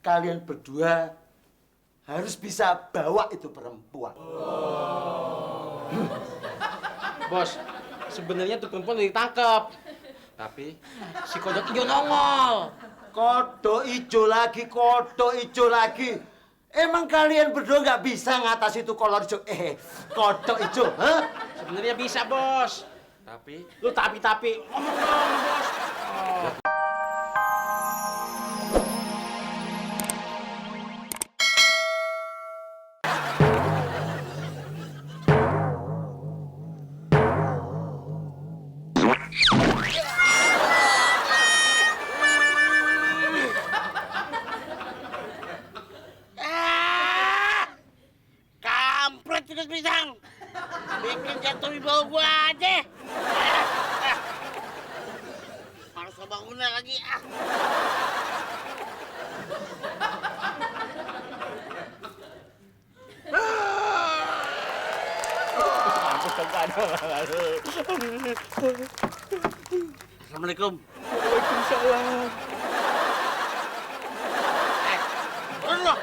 kalian berdua harus bisa bawa itu perempuan. Bos, sebenarnya tuh perempuan udah ditangkap. Tapi si kodok hijau nongol. Kodok ijo lagi. Emang kalian berdua nggak bisa ngatasi itu kolor hijau? Kodok hijau, hah? Sebenarnya bisa, Bos. Tapi lu tapi ngomong dong, Bos. Kampret tikus pisang. Bikin jatuh di bawah gua aja. Harus bangunnya lagi. Assalamualaikum. Waalaikumsalam. Turun lo.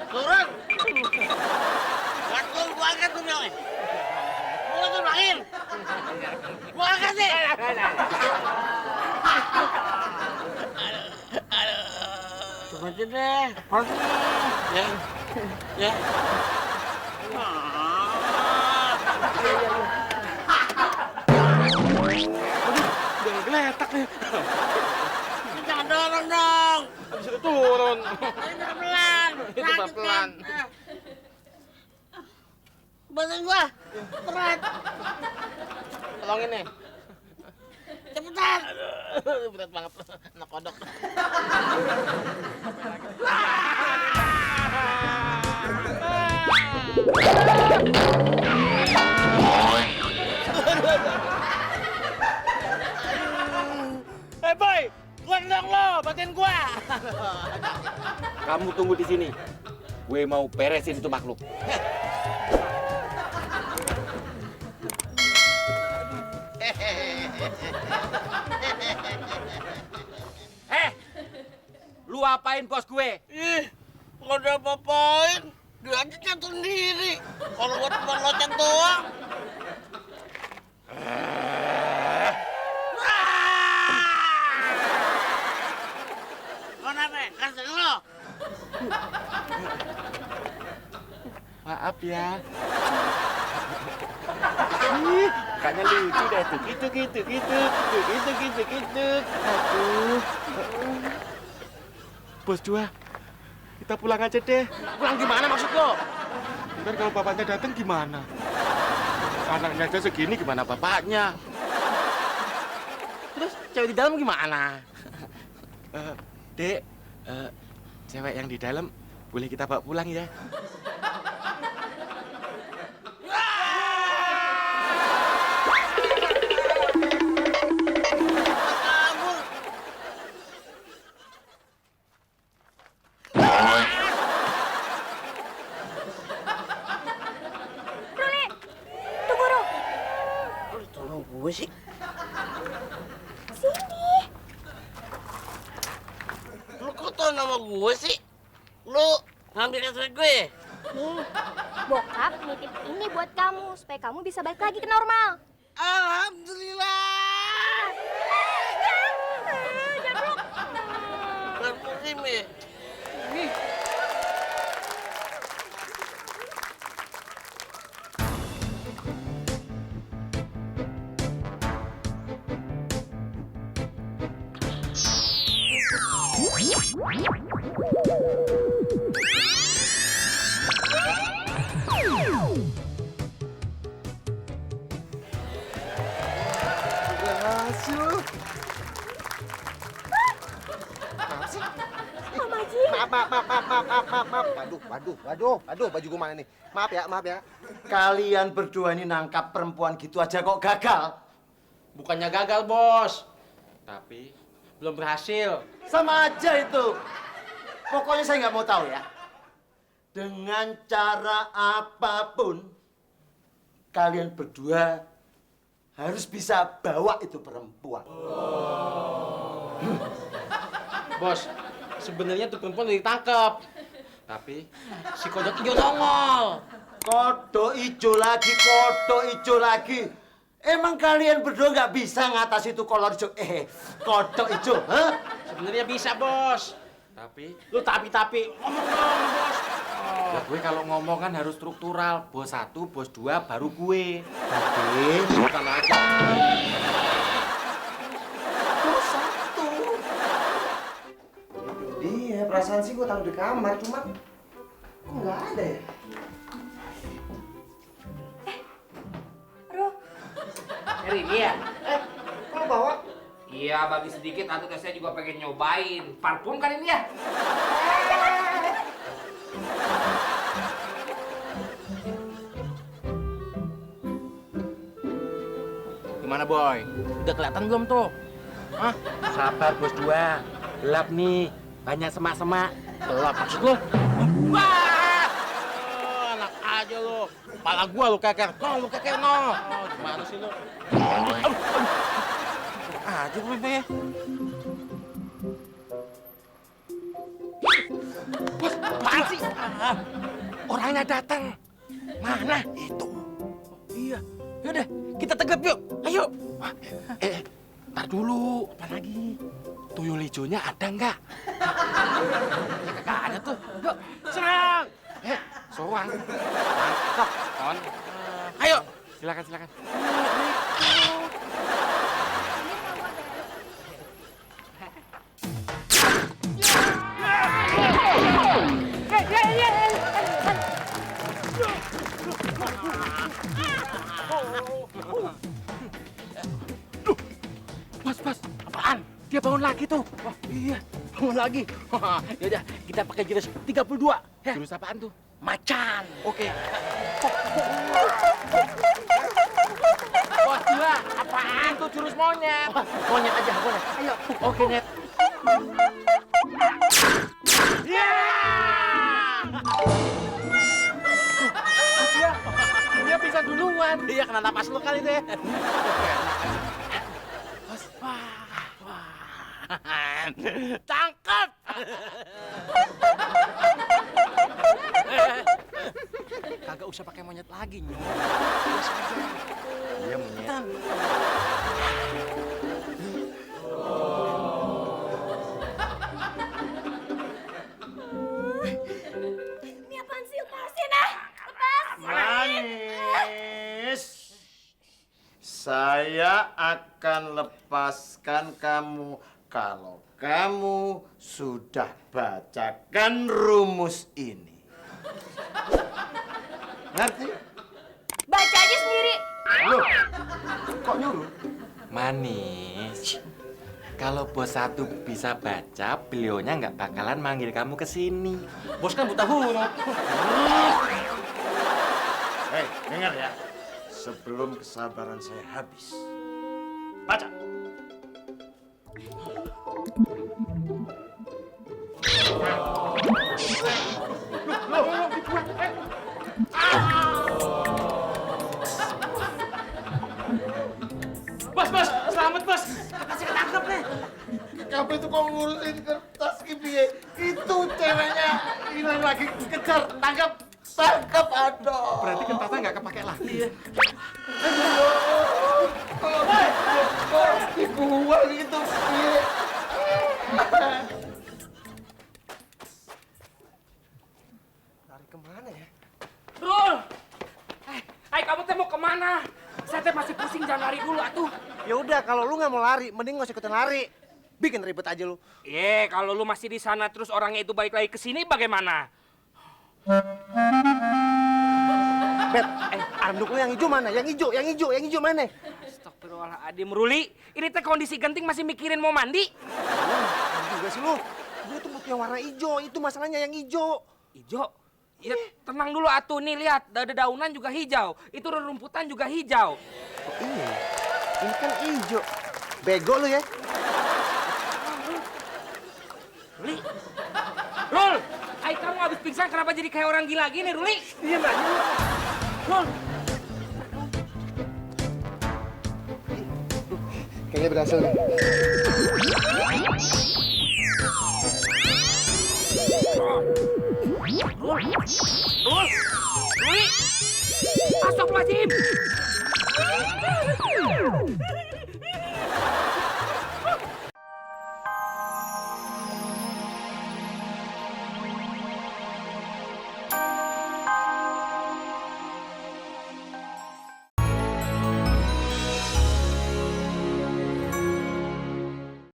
Turun. Waktu gua angkat tuh bilangnya. Gua tuh lahir. Gua angkat sih. Coba aja deh. Pasti. Ya. Ya. Udah ngegeletak nih. Jangan dorong dong. Habis itu turun. Ini pelan. Itu pelan. Bantuin gua. Berat. Tolongin nih. Cepetan. Berat banget. Anak kodok. Hey boy, gua dong lo, bantuin gua. Kamu tunggu di sini. Gue mau beresin itu makhluk. Lu apain bos gue? Ih, nggak ada apa-apain. Dia aja jatuh sendiri. Kalau gua cuma loncat doang. Kenapa? Kasih lo. Maaf ya. Kayaknya lucu deh tuh. Gitu. Aduh. Bos Dua, kita pulang aja deh. Pulang gimana maksud lo? Ntar kalau bapaknya datang gimana? Anaknya aja segini gimana bapaknya? Terus cewek di dalam gimana? Dek, cewek yang di dalam boleh kita bawa pulang ya? Gue sih. Sini. Lu kok tau nama gue sih? Lu ngambil kasret gue? Nih, bokap nitip ini buat kamu supaya kamu bisa balik lagi ke normal. Alhamdulillah. Jablok. Bukan musim ya? Berhasil. Mama Ji. Maaf. Waduh, baju gue mana nih? Maaf ya. Kalian berdua ini nangkap perempuan gitu aja kok gagal? Bukannya gagal, Bos. Tapi belum berhasil. Sama aja itu. Pokoknya saya nggak mau tahu ya. Dengan cara apapun, kalian berdua harus bisa bawa itu perempuan. Bos, sebenarnya tuh perempuan udah ditangkap. Tapi si kodok hijau nongol. Kodok ijo lagi. Emang kalian berdua nggak bisa ngatasi itu kolor hijau? Kodok ijo, hah? Sebenarnya bisa, Bos. Tapi Lu tapi ngomong dong, Bos. ya gue kalau ngomong kan harus struktural. Bos 1, bos 2, baru gue. Tapi Bukan aja. bos 1. Iya, perasaan sih gue taruh di kamar, cuma kok nggak ada ya? Ruh, Eri, iya. Kok lo bawa? Iya, bagi sedikit, nanti saya juga pengen nyobain. Parfum kan ini ya? Gimana, Boy? Udah kelihatan belum tuh? Hah? Sabar bos 2. Gelap nih. Banyak semak-semak. Gelap maksud lu? Wah! Enak aja lu. Kepala gua lu keker. Lu keker, no. Gimana sih lu? Aduh. Aja lu, Be. Bos, apaan sih? Orangnya datang. Mana? Itu. Iya. Yaudah, kita tegap yuk. Ayo. Ntar dulu. Apa lagi? Tuyul hijaunya ada nggak? Kagak ada tuh. Yuk, Serang! Soang. Mantap, Kon. ayo. Silakan. Bos, apaan? Dia bangun lagi tuh. Wah, iya. Bangun lagi. Yaudah, kita pakai jurus 32. Ya. Jurus apaan tuh? Macan. Oke. Bos 2, apaan tuh jurus monyet? Monyet aja, boleh. Ayo. Oke, Net. Dia bisa duluan. Iya, kena napas lu kali deh. Bos, wah. Tangkap. Kagak usah pakai monyet lagi, Nyu. Biasa aja. Iya, monyet. Tan. ini apaan sih? Lepasin ah! Lepasin! Manis. Saya akan lepaskan kamu kalau kamu sudah bacakan rumus ini. Ngerti? Baca aja sendiri. Loh, kok nyuruh? Manis. Kalau bos 1 bisa baca, beliaunya nggak bakalan manggil kamu ke sini. Bos kan buta huruf. Hei, dengar ya. Sebelum kesabaran saya habis. Baca. Bos, selamat bos. Kasih ketangkep nih. Kamu itu kok ngurusin kertas kipiye? Itu ceweknya hilang lagi. Kejar, tangkap. Aduh. Berarti kertasnya nggak kepake lagi. Dibuang itu piye? Lari kemana ya? Rul! Hai, kamu teh mau kemana? Saya teh masih pusing, jangan lari dulu atuh. Ya udah, kalau lu nggak mau lari, mending nggak usah ikutan lari. Bikin ribet aja lu. Kalau lu masih di sana terus orangnya itu balik lagi ke sini bagaimana? Bet, anduk lu yang hijau mana? Yang hijau mana? Astagfirullahaladzim, Ruli. Ini teh kondisi genting masih mikirin mau mandi. Juga sih lu. Gue tuh butuh yang warna hijau, itu masalahnya yang hijau. Ijo? Ya tenang dulu atuh, nih lihat, daunan juga hijau. Itu rerumputan juga hijau. Oh iya, ini kan hijau. Bego lu ya. Ruli. Rul, kamu habis pingsan kenapa jadi kayak orang gila gini, Ruli? Diam aja lu. Rul. Kayaknya berhasil nih. Astagfirullahaladzim.